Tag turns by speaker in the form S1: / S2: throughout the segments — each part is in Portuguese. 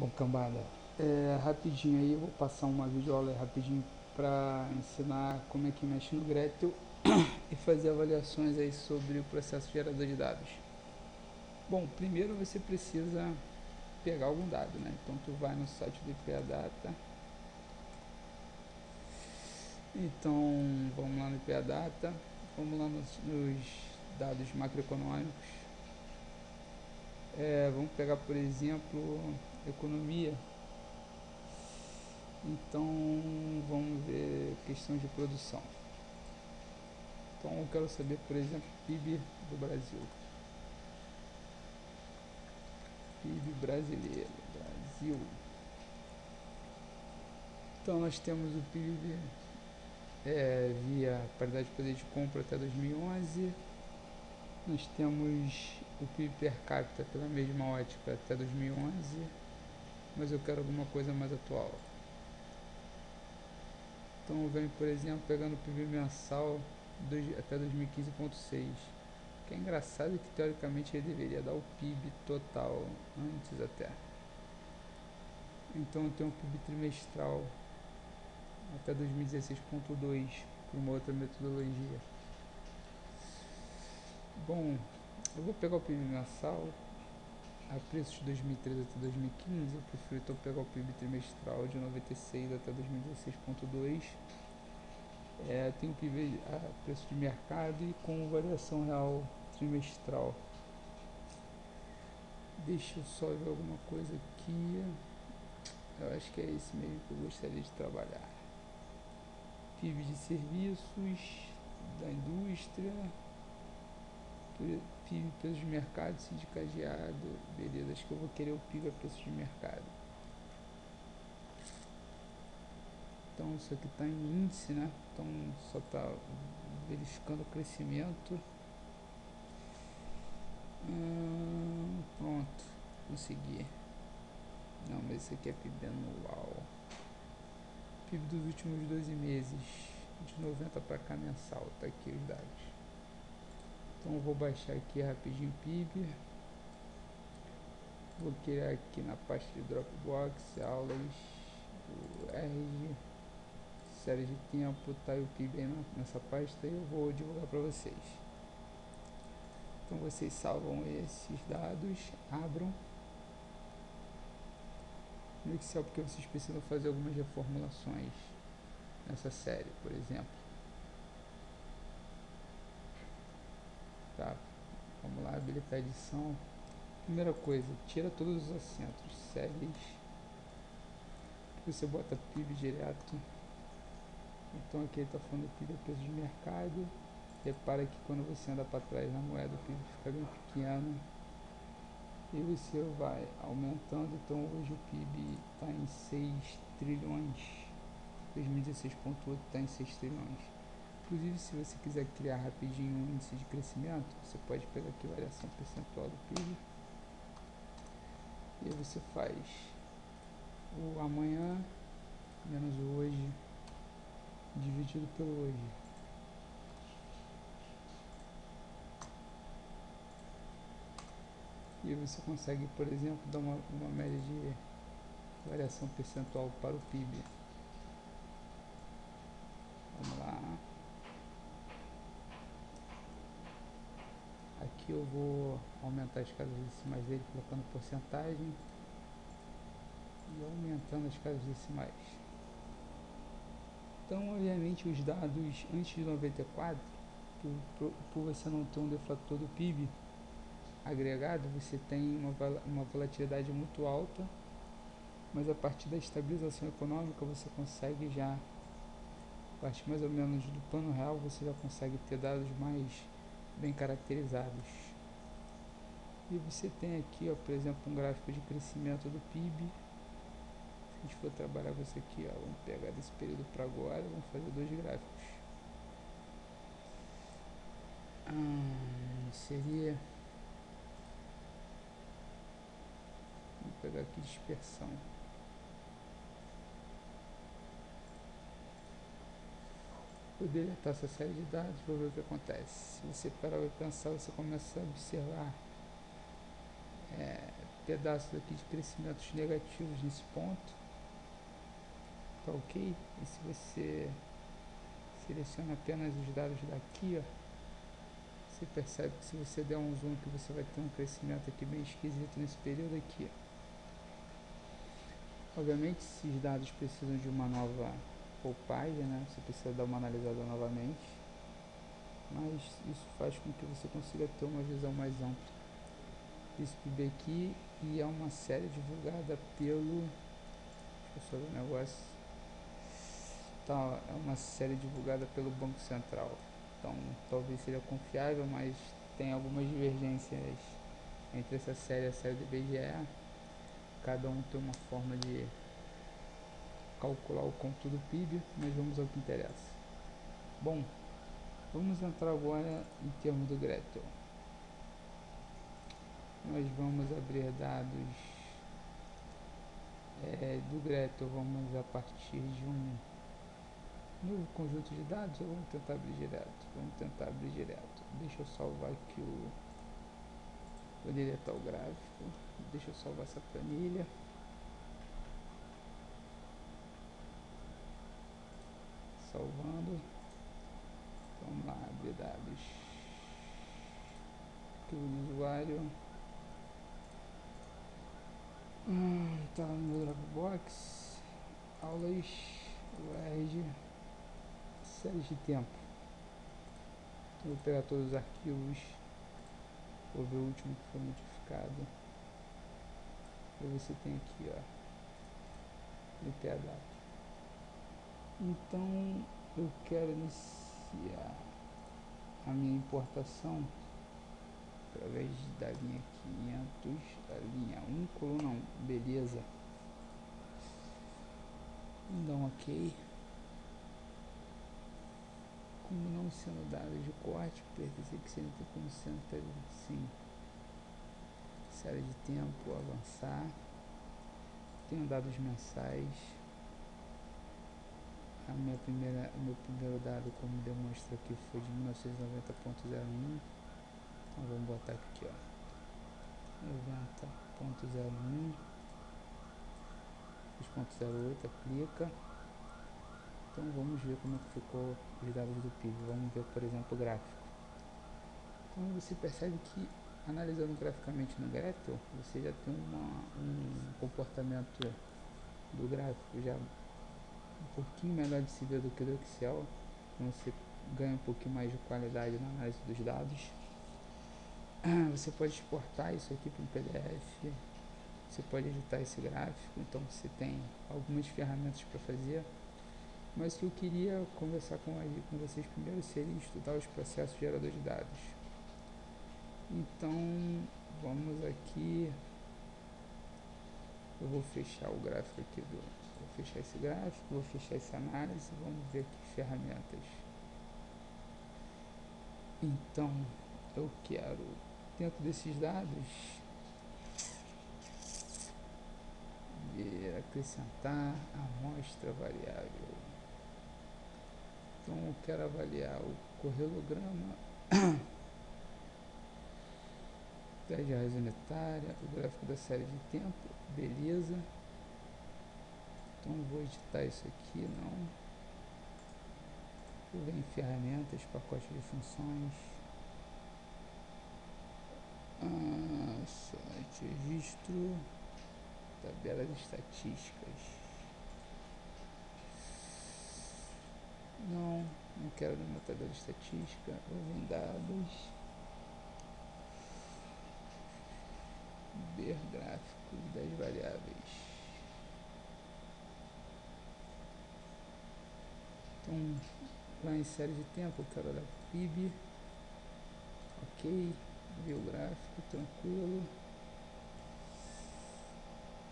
S1: Bom, cambada, rapidinho aí, eu vou passar uma videoaula aí rapidinho para ensinar como é que mexe no Gretel e fazer avaliações aí sobre o processo gerador de dados. Bom, primeiro você precisa pegar algum dado, né? Então tu vai no site do IPAdata. Então vamos lá no IPAdata, vamos lá nos dados macroeconômicos. Vamos pegar, por exemplo, economia. Então vamos ver questão de produção. Então eu quero saber, por exemplo, PIB do Brasil. PIB brasileiro, Brasil. Então nós temos o PIB via paridade de poder de compra até 2011. Nós temos o PIB per capita pela mesma ótica até 2011. Mas eu quero alguma coisa mais atual. Então eu venho, por exemplo, pegando o PIB mensal até 2015.6. Que é engraçado que teoricamente ele deveria dar o PIB total antes até. Então eu tenho um PIB trimestral até 2016.2 por uma outra metodologia. Bom, eu vou pegar o PIB mensal a preços de 2013 até 2015. Eu prefiro então pegar o PIB trimestral de 96 até 2016.2. Tem o PIB a preço de mercado e com variação real trimestral. Deixa eu só ver alguma coisa aqui. Eu acho que é esse mesmo que eu gostaria de trabalhar. PIB de serviços, da indústria, PIB preço de mercado, sindicateado, beleza, acho que eu vou querer o PIB a preço de mercado. Então isso aqui está em índice, né? Então só está verificando o crescimento. Pronto, consegui. Não, mas esse aqui é PIB anual. PIB dos últimos 12 meses, de 90 para cá mensal, tá aqui os dados. Então eu vou baixar aqui rapidinho o PIB. Vou criar aqui na pasta de Dropbox, aulas, o R, série de tempo, tá aí o PIB aí nessa pasta e eu vou divulgar para vocês. Então vocês salvam esses dados, abram no Excel porque vocês precisam fazer algumas reformulações nessa série, por exemplo. Tá, vamos lá, habilitar a edição. Primeira coisa, tira todos os acentos, séries, você bota PIB direto. Então aqui ele está falando do PIB a preço de mercado. Repara que quando você anda para trás na moeda o PIB fica bem pequeno e você vai aumentando. Então hoje o PIB está em 6 trilhões, 2016.8 está em 6 trilhões. Inclusive, se você quiser criar rapidinho um índice de crescimento, você pode pegar aqui a variação percentual do PIB e aí você faz o amanhã menos o hoje dividido pelo hoje. E você consegue, por exemplo, dar uma média de variação percentual para o PIB. Vamos lá. Aqui eu vou aumentar as casas decimais dele colocando porcentagem e aumentando as casas decimais. Então, obviamente, os dados antes de 94, por você não ter um deflator do PIB agregado, você tem uma volatilidade muito alta, mas a partir da estabilização econômica você consegue já, a partir mais ou menos do plano real, você já consegue ter dados mais bem caracterizados. E você tem aqui, ó, por exemplo, um gráfico de crescimento do PIB. Se a gente for trabalhar com isso aqui, ó, vamos pegar desse período para agora, vamos fazer dois gráficos. Seria, vou pegar aqui dispersão. Eu deletar essa série de dados, vou ver o que acontece. Se você parar e pensar, você começa a observar pedaços aqui de crescimentos negativos nesse ponto, tá ok? E se você seleciona apenas os dados daqui, ó, você percebe que se você der um zoom que você vai ter um crescimento aqui bem esquisito nesse período aqui, ó. Obviamente esses dados precisam de uma nova roupagem, né? Você precisa dar uma analisada novamente, mas isso faz com que você consiga ter uma visão mais ampla desse PIB aqui, e é uma série divulgada pelo, deixa eu só ver o negócio, tá, é uma série divulgada pelo Banco Central, então talvez seja confiável, mas tem algumas divergências entre essa série e a série do IBGE. Cada um tem uma forma de calcular o cômputo do PIB, mas vamos ao que interessa. Bom, vamos entrar agora em termos do Gretel. Nós vamos abrir dados do Gretel, vamos a partir de um novo conjunto de dados, ou vamos tentar abrir direto? Vamos tentar abrir direto. Deixa eu salvar aqui vou deletar o gráfico, deixa eu salvar essa planilha. Salvando. Vamos lá, abrir dados. Aqui o usuário. Tá no meu Dropbox. Aulas, Word, séries de tempo. Vou pegar todos os arquivos. Vou ver o último que foi modificado. E você tem aqui, ó, IP a data. Então eu quero iniciar a minha importação através da linha 500, a linha 1, coluna 1, beleza. Dá um ok. Como não sendo dados de corte, pertencer que seria como sendo sim. Série de tempo, avançar. Tenho dados mensais. O meu primeiro dado, como demonstra aqui, foi de 1990.01. Então vamos botar aqui, ó, 90.01, 2.08, aplica. Então vamos ver como é que ficou os dados do PIB. Vamos ver, por exemplo, o gráfico. Então você percebe que, analisando graficamente no Gretel, você já tem um comportamento do gráfico já um pouquinho melhor de se ver do que do Excel. Então você ganha um pouquinho mais de qualidade na análise dos dados. Você pode exportar isso aqui para um PDF, você pode editar esse gráfico, então você tem algumas ferramentas para fazer. Mas o que eu queria conversar com vocês primeiro seria estudar os processos geradores de dados. Então vamos aqui, eu vou fechar o gráfico aqui, vou fechar esse gráfico, vou fechar essa análise, vamos ver aqui ferramentas. Então eu quero, dentro desses dados, acrescentar amostra variável. Então eu quero avaliar o correlograma da raiz unitária, o gráfico da série de tempo, beleza. Então eu vou editar isso aqui, não. Eu venho em ferramentas, pacote de funções, site, registro, tabela de estatísticas. Não quero nenhuma tabela de estatística, vou vir em dados, ver gráficos das variáveis. Então, lá em série de tempo, eu quero olhar o PIB, ok, ver o gráfico, tranquilo.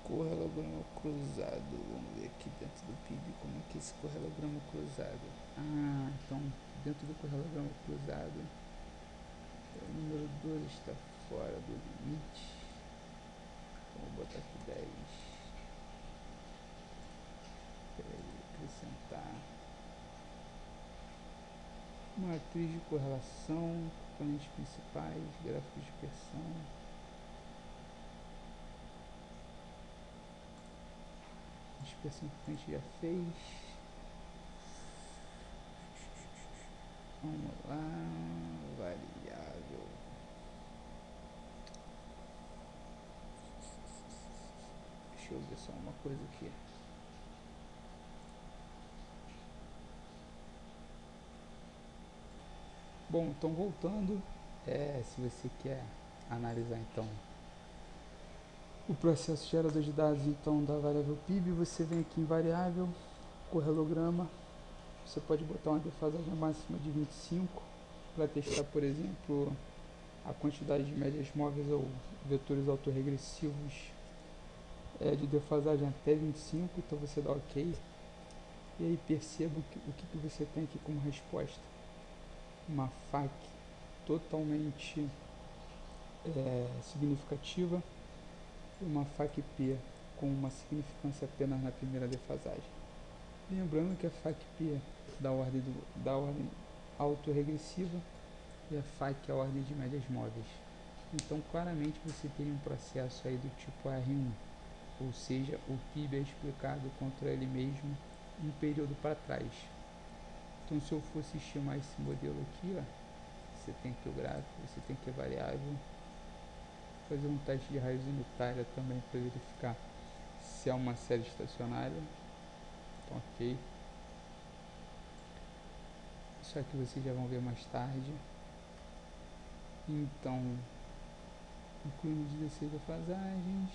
S1: Correlograma cruzado, vamos ver aqui dentro do PIB como é que é esse correlograma cruzado. Então dentro do correlograma cruzado, o número 12 está fora do limite, então vou botar aqui 10. Acrescentar matriz de correlação, componentes principais, gráfico de dispersão. dispersão que a gente já fez. Vamos lá, variável. Deixa eu ver só uma coisa aqui. Bom, então voltando, se você quer analisar então o processo gerador de dados então da variável PIB, você vem aqui em variável, correlograma, você pode botar uma defasagem máxima de 25 para testar, por exemplo, a quantidade de médias móveis ou vetores autorregressivos de defasagem até 25, então você dá OK. E aí perceba o que você tem aqui como resposta. Uma FAQ totalmente significativa e uma FAQ-P com uma significância apenas na primeira defasagem. Lembrando que a FAQ-P da ordem autorregressiva e a FAQ é a ordem de médias móveis. Então claramente você tem um processo aí do tipo R1, ou seja, o PIB é explicado contra ele mesmo um período para trás. Então se eu fosse estimar esse modelo aqui, ó, você tem aqui o gráfico, você tem aqui a variável, fazer um teste de raiz unitária também para verificar se é uma série estacionária. Então, OK. Isso aqui vocês já vão ver mais tarde. Então, incluindo 16 defasagens,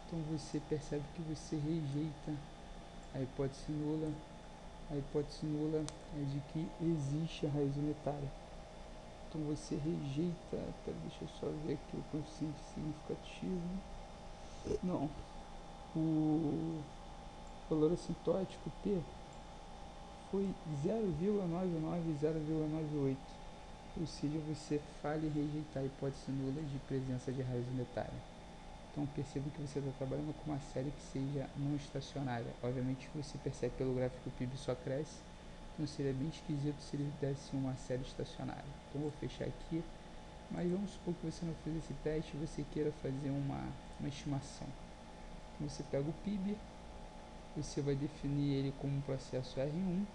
S1: então você percebe que você rejeita a hipótese nula. A hipótese nula é de que existe a raiz unitária. Então você rejeita, deixa eu só ver aqui o coeficiente significativo. Não, o valor assintótico P foi 0,99, ou seja, você falha em rejeitar a hipótese nula de presença de raiz unitária. Então perceba que você está trabalhando com uma série que seja não estacionária. Obviamente você percebe pelo gráfico que o PIB só cresce, então seria bem esquisito se ele desse uma série estacionária. Então vou fechar aqui, mas vamos supor que você não fez esse teste e você queira fazer uma estimação. Então você pega o PIB, você vai definir ele como um processo R1.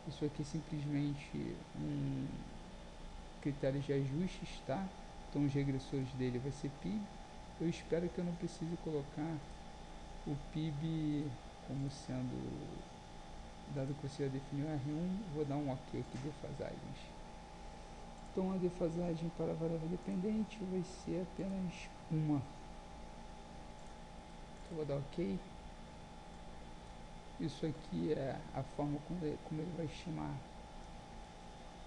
S1: Isso aqui é simplesmente um critério de ajustes, tá? Então os regressores dele vai ser PIB. Eu espero que eu não precise colocar o PIB como sendo, dado que você já definiu R1, vou dar um OK aqui, defasagens. Então a defasagem para a variável dependente vai ser apenas uma. Então vou dar OK. Isso aqui é a forma como ele vai estimar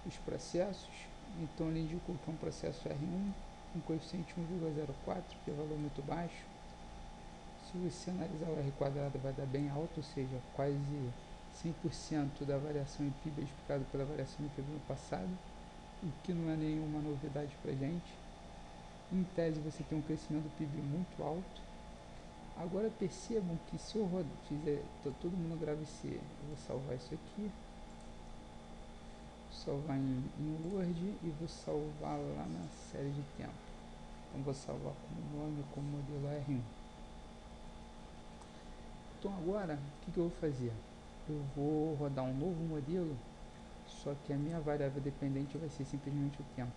S1: os processos. Então ele indicou que é um processo R1 com coeficiente 1,04, que é valor muito baixo. Se você analisar o R quadrado vai dar bem alto, ou seja, quase 100% da variação em PIB é explicado pela variação em PIB no passado, o que não é nenhuma novidade para gente. Em tese você tem um crescimento do PIB muito alto. Agora percebam que se eu fizer, todo mundo grava esse, eu vou salvar isso aqui, salvar em Word e vou salvar lá na série de tempo. Então vou salvar como nome, como modelo R1. Então agora, o que eu vou fazer? Eu vou rodar um novo modelo, só que a minha variável dependente vai ser simplesmente o tempo.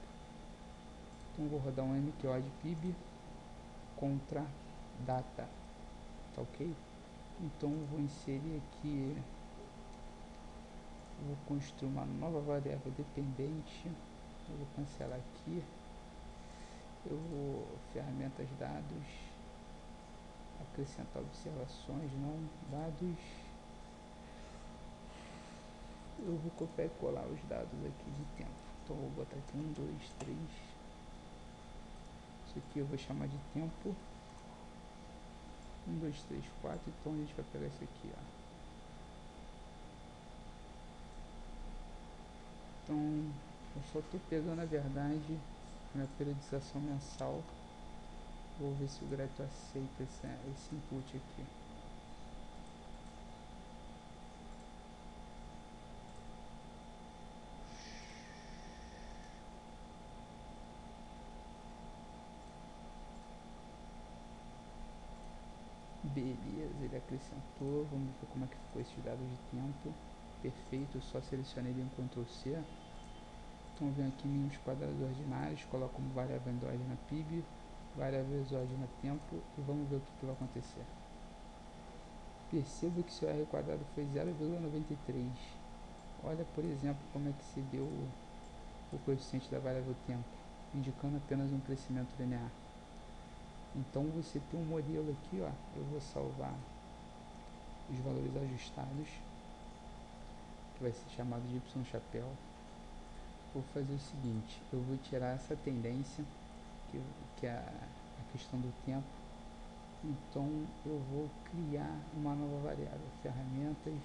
S1: Então vou rodar um MQO de PIB contra data, tá OK? Então vou inserir aqui, vou construir uma nova variável dependente, eu vou cancelar aqui, eu vou ferramentas dados, acrescentar observações, não dados, eu vou copiar e colar os dados aqui de tempo. Então vou botar aqui 1, 2, 3, isso aqui eu vou chamar de tempo, 1, 2, 3, 4, então a gente vai pegar isso aqui, ó. Então eu só estou pegando, na verdade, a minha periodização mensal. Vou ver se o Greto aceita esse input aqui. Beleza, ele acrescentou. Vamos ver como é que ficou esses dados de tempo. Perfeito, eu só selecionei ele em Ctrl C. Então venho aqui mínimos quadrados ordinários, coloco como variável endógena PIB, variável exógena tempo e vamos ver o que vai acontecer. Perceba que seu R quadrado foi 0,93. Olha, por exemplo, como é que se deu o coeficiente da variável tempo, indicando apenas um crescimento linear. Então você tem um modelo aqui, ó, eu vou salvar os valores ajustados, que vai ser chamado de Y chapéu. Vou fazer o seguinte, eu vou tirar essa tendência, que é a questão do tempo. Então eu vou criar uma nova variável, ferramentas,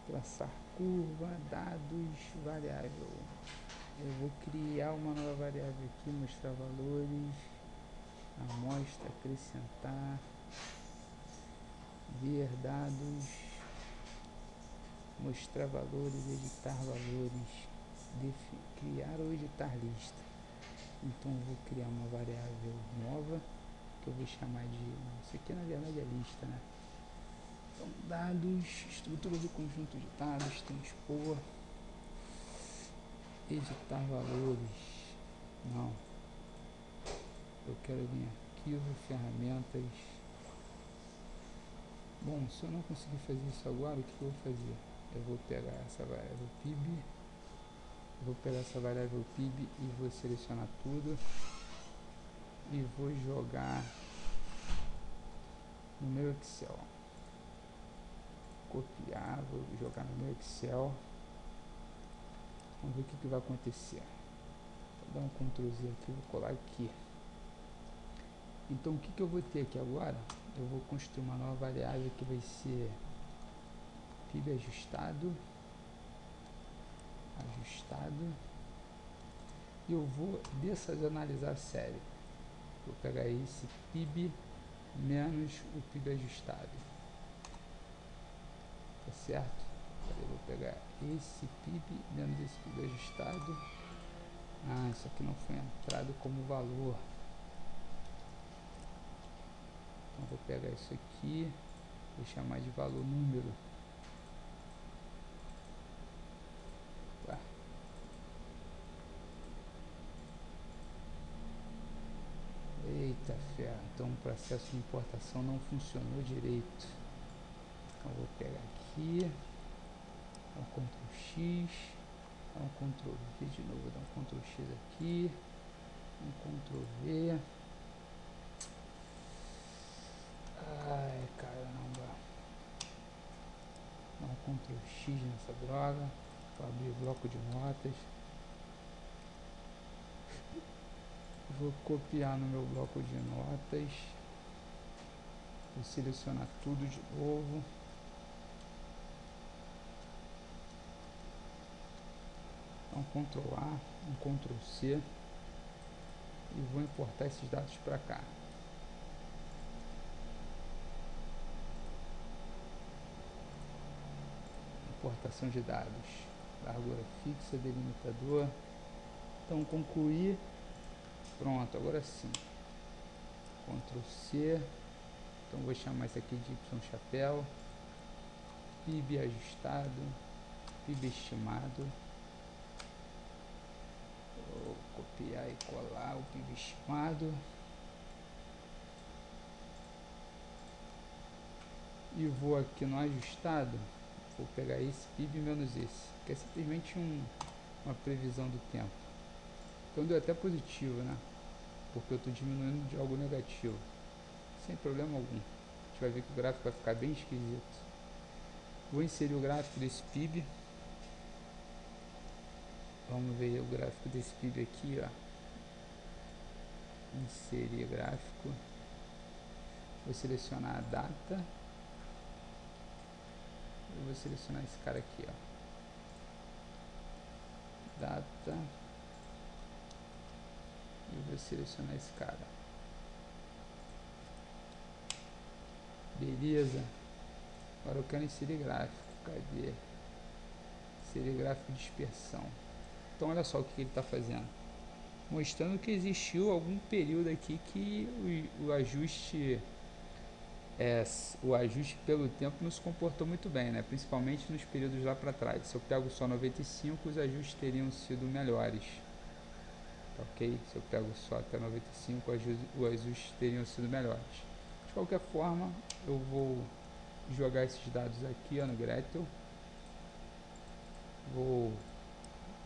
S1: traçar curva, dados, variável. Eu vou criar uma nova variável aqui, mostrar valores, amostra, acrescentar, ver dados, mostrar valores, editar valores, criar ou editar lista. Então eu vou criar uma variável nova, que eu vou chamar de, isso aqui na verdade é lista, né? Então dados, estrutura do conjunto de dados, transpor, editar valores, não, eu quero vir arquivo, ferramentas. Bom, se eu não conseguir fazer isso agora, o que eu vou fazer? Eu vou pegar essa variável PIB, e vou selecionar tudo e vou jogar no meu Excel. Copiar, vou jogar no meu Excel. Vamos ver o que vai acontecer. Vou dar um Ctrl Z aqui, vou colar aqui. Então o que eu vou ter aqui agora? Eu vou construir uma nova variável que vai ser PIB ajustado, e eu vou dessazonalizar a série. Vou pegar esse PIB menos o PIB ajustado, tá certo? Eu vou pegar esse PIB menos esse PIB ajustado. Isso aqui não foi entrado como valor. Então vou pegar isso aqui, vou chamar de valor número. Tá. Eita ferro, então o processo de importação não funcionou direito. Então vou pegar aqui, dar um Ctrl X, dar um Ctrl V de novo, dar um Ctrl X aqui, um Ctrl V. Ai caramba, dar um Ctrl X nessa droga, vou abrir o bloco de notas, vou copiar no meu bloco de notas, vou selecionar tudo de novo, dar um Ctrl A, um Ctrl C e vou importar esses dados para cá. Importação de dados, largura fixa, delimitador. Então concluir, pronto, agora sim, Ctrl C, então vou chamar isso aqui de Y chapéu, PIB ajustado, PIB estimado, vou copiar e colar o PIB estimado, e vou aqui no ajustado, vou pegar esse PIB menos esse, que é simplesmente uma previsão do tempo. Então deu até positivo, né? Porque eu estou diminuindo de algo negativo, sem problema algum. A gente vai ver que o gráfico vai ficar bem esquisito. Vou inserir o gráfico desse PIB. Vamos ver o gráfico desse PIB aqui, ó. Inserir gráfico. Vou selecionar a data. Eu vou selecionar esse cara aqui, ó. Data. E vou selecionar esse cara. Beleza. Agora eu quero inserir gráfico. Cadê? Inserir gráfico de dispersão. Então olha só o que ele está fazendo. Mostrando que existiu algum período aqui que o ajuste o ajuste pelo tempo não se comportou muito bem, né? Principalmente nos períodos lá para trás. Se eu pego só 95, os ajustes teriam sido melhores. Tá ok? Se eu pego só até 95, os ajustes teriam sido melhores. De qualquer forma, eu vou jogar esses dados aqui, ó, no Gretel. Vou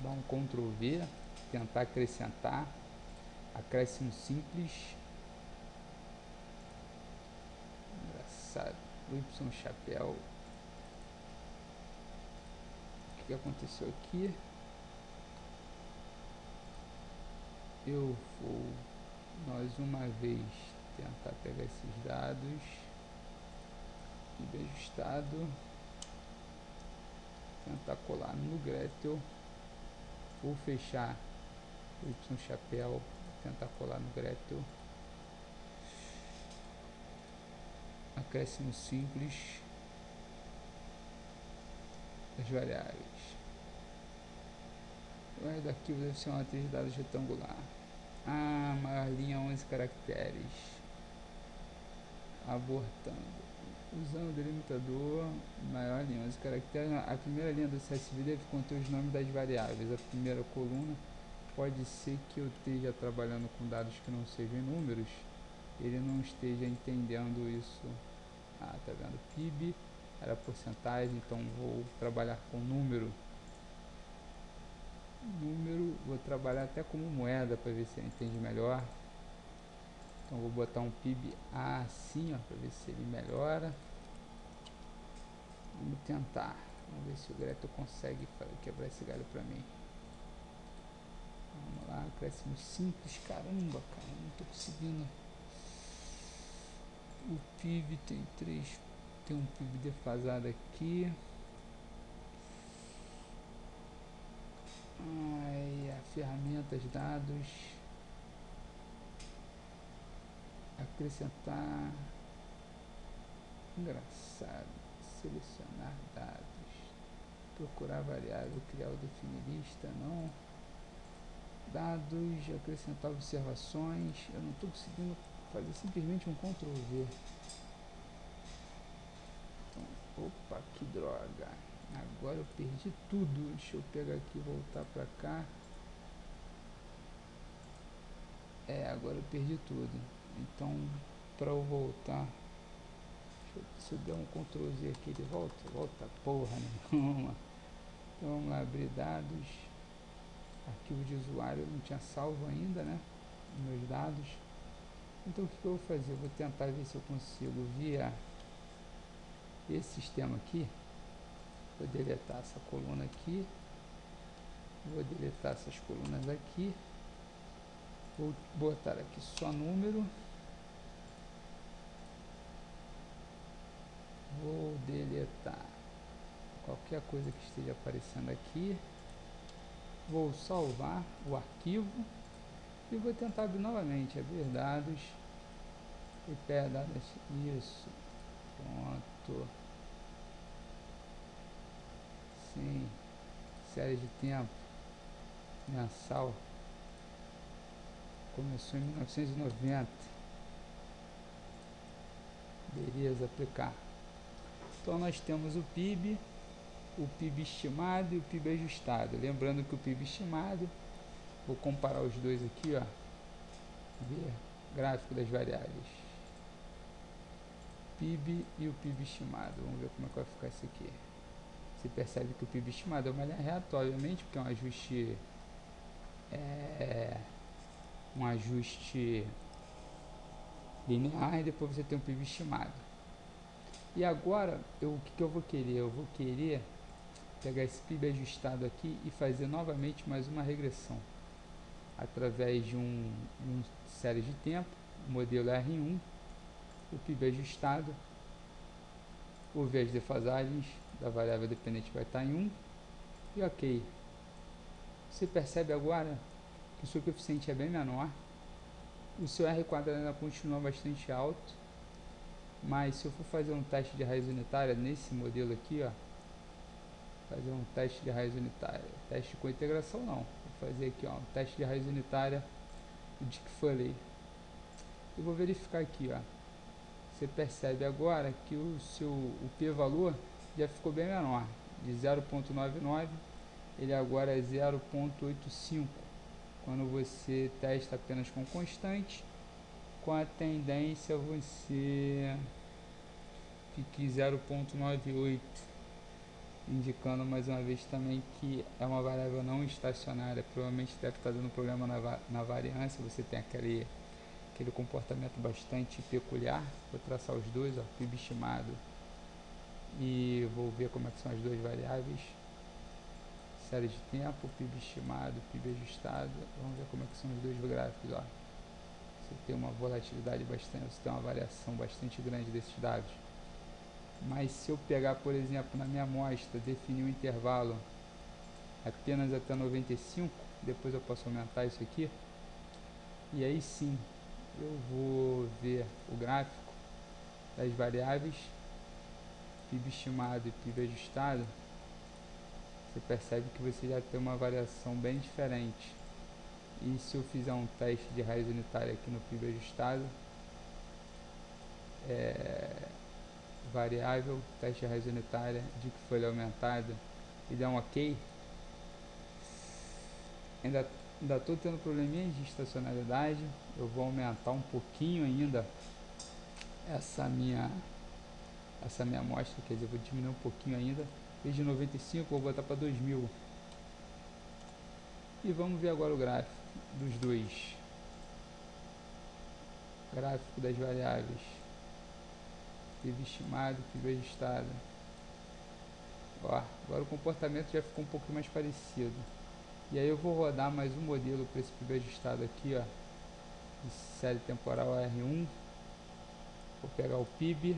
S1: dar um Ctrl V, tentar acrescentar. Acréscimo simples. Engraçado. O Y chapéu. O que aconteceu aqui? Eu vou mais uma vez tentar pegar esses dados e ajustado, tentar colar no Gretel, vou fechar o Y chapéu, tentar colar no Gretel, acréscimo simples, as variáveis. O resto do arquivo deve ser uma matriz de dados retangular. Maior linha 11 caracteres. Abortando. Usando o delimitador maior linha 11 caracteres. A primeira linha do CSV deve conter os nomes das variáveis. A primeira coluna pode ser que eu esteja trabalhando com dados que não sejam números. Ele não esteja entendendo isso. Tá vendo? PIB era porcentagem, então vou trabalhar com número, vou trabalhar até como moeda para ver se ele entende melhor. Então vou botar um PIB assim, ó, para ver se ele melhora. Vamos tentar, vamos ver se o Gretel consegue quebrar esse galho para mim. Vamos lá, acréscimo simples, caramba, cara, não tô conseguindo. O PIB tem um PIB defasado aqui. Ferramentas, dados, acrescentar, engraçado, selecionar dados, procurar variável, criar ou definir lista, não, dados, acrescentar observações, eu não estou conseguindo fazer simplesmente um Ctrl V. Então, opa, que droga, agora eu perdi tudo, deixa eu pegar aqui e voltar para cá. Agora eu perdi tudo. Então, para eu voltar, se eu der um Ctrl Z aqui, ele volta porra nenhuma. Então vamos lá, abrir dados, arquivo de usuário, eu não tinha salvo ainda, né? Meus dados. Então o que eu vou fazer? Eu vou tentar ver se eu consigo via esse sistema aqui. Vou deletar essa coluna aqui. Vou deletar essas colunas aqui. Vou botar aqui só número. Vou deletar qualquer coisa que esteja aparecendo aqui. Vou salvar o arquivo e vou tentar abrir novamente. Abrir dados. IP dados. Isso. Pronto. Sim. Série de tempo. Mensal. Começou em 1990. Beleza, aplicar. Então nós temos o PIB estimado e o PIB ajustado. Lembrando que o PIB estimado, vou comparar os dois aqui, ó. Ver gráfico das variáveis. PIB e o PIB estimado. Vamos ver como é que vai ficar isso aqui. Você percebe que o PIB estimado é uma linha reta, obviamente, porque é um ajuste linear, e depois você tem um PIB estimado. E agora, o que eu vou querer? Eu vou querer pegar esse PIB ajustado aqui e fazer novamente mais uma regressão através de um série de tempo, modelo R1, o PIB ajustado, vou ver as defasagens da variável dependente vai estar em 1 e ok. Você percebe agora que o seu coeficiente é bem menor, o seu R quadrado ainda continua bastante alto, mas se eu for fazer um teste de raiz unitária nesse modelo aqui, ó, fazer um teste de raiz unitária, teste com integração não, vou fazer aqui, ó, um teste de raiz unitária de que falei. Eu vou verificar aqui, ó, você percebe agora que o p-valor já ficou bem menor, de 0,99 ele agora é 0,85 quando você testa apenas com constante. Com a tendência você fique 0,98, indicando mais uma vez também que é uma variável não estacionária. Provavelmente deve estar dando problema na variância, você tem aquele comportamento bastante peculiar. Vou traçar os dois, ó, PIB estimado, e vou ver como é que são as duas variáveis, série de tempo, PIB estimado, PIB ajustado. Vamos ver como é que são os dois gráficos, ó. Você tem uma volatilidade bastante, você tem uma variação bastante grande desses dados. Mas se eu pegar, por exemplo, na minha amostra, definir um intervalo apenas até 95, depois eu posso aumentar isso aqui, e aí sim eu vou ver o gráfico das variáveis PIB estimado e PIB ajustado. Você percebe que você já tem uma variação bem diferente. E se eu fizer um teste de raiz unitária aqui no PIB ajustado, variável, teste de raiz unitária, de que folha aumentada, e der um ok, ainda estou tendo probleminha de estacionalidade. Eu vou aumentar um pouquinho ainda essa minha amostra, quer dizer, vou diminuir um pouquinho ainda, em vez de 95 vou botar para 2000. E vamos ver agora o gráfico dos dois, gráfico das variáveis PIB estimado, PIB ajustado. Ó, agora o comportamento já ficou um pouco mais parecido. E aí eu vou rodar mais um modelo para esse PIB ajustado aqui, ó, de série temporal R1. Vou pegar o PIB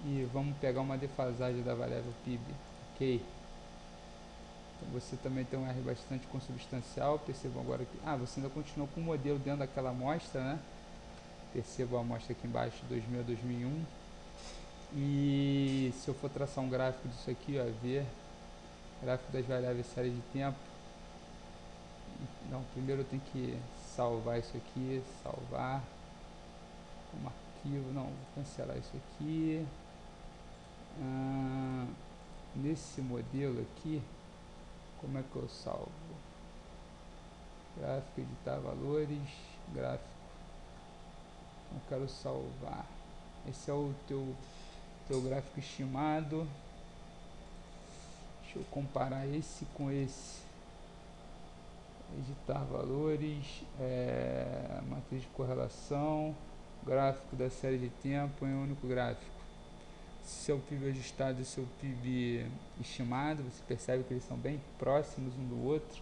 S1: e vamos pegar uma defasagem da variável PIB, ok? Então você também tem um R bastante consubstancial. Percebam agora que você ainda continua com o modelo dentro daquela amostra, né? Perceba a amostra aqui embaixo, 2000 a 2001. E se eu for traçar um gráfico disso aqui, ó, ver gráfico das variáveis série de tempo. Não, primeiro eu tenho que salvar isso aqui, salvar como arquivo. Não, vou cancelar isso aqui. Nesse modelo aqui, como é que eu salvo? Gráfico, editar valores, gráfico. Não quero salvar. Esse é o teu gráfico estimado. Deixa eu comparar esse com esse. Editar valores, matriz de correlação, gráfico da série de tempo em um único gráfico. Seu PIB ajustado e seu PIB estimado, você percebe que eles são bem próximos um do outro.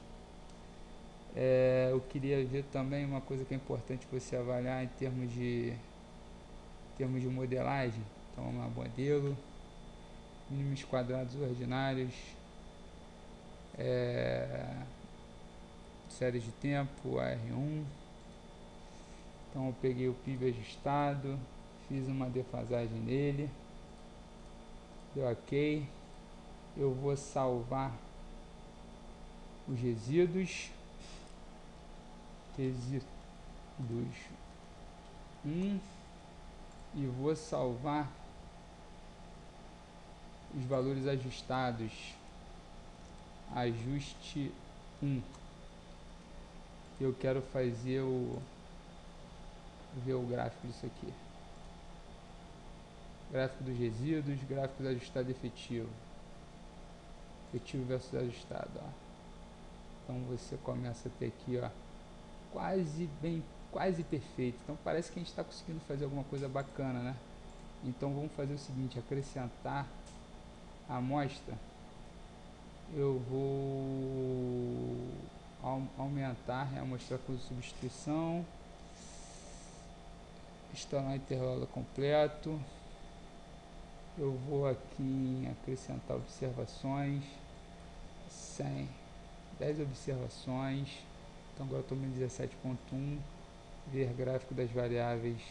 S1: Eu queria ver também uma coisa que é importante você avaliar em termos de modelagem. Então vamos lá, modelo, mínimos quadrados ordinários, séries de tempo, R1. Então eu peguei o PIB ajustado, fiz uma defasagem nele, deu ok. Eu vou salvar os resíduos 1 e vou salvar os valores ajustados, ajuste 1. Eu quero fazer ver o gráfico disso aqui, gráfico dos resíduos, gráfico ajustado efetivo versus ajustado, ó. Então você começa a ter aqui, ó, quase perfeito. Então parece que a gente está conseguindo fazer alguma coisa bacana, né? Então vamos fazer o seguinte: acrescentar a amostra. Eu vou aumentar a amostra com substituição, instalar intervalo completo. Eu vou aqui em acrescentar observações, 10 observações. Então agora estou no 17.1, ver gráfico das variáveis,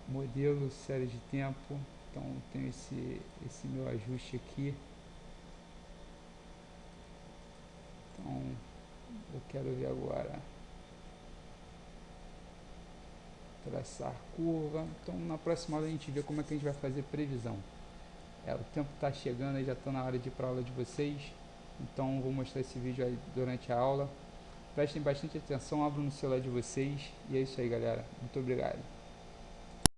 S1: modelo, série de tempo. Então tenho esse meu ajuste aqui. Então eu quero ver agora. traçar curva. Então na próxima aula a gente vê como é que a gente vai fazer previsão. O tempo está chegando, já está na hora de ir para a aula de vocês. Então vou mostrar esse vídeo aí durante a aula. Prestem bastante atenção, abram no celular de vocês. E é isso aí, galera. Muito obrigado.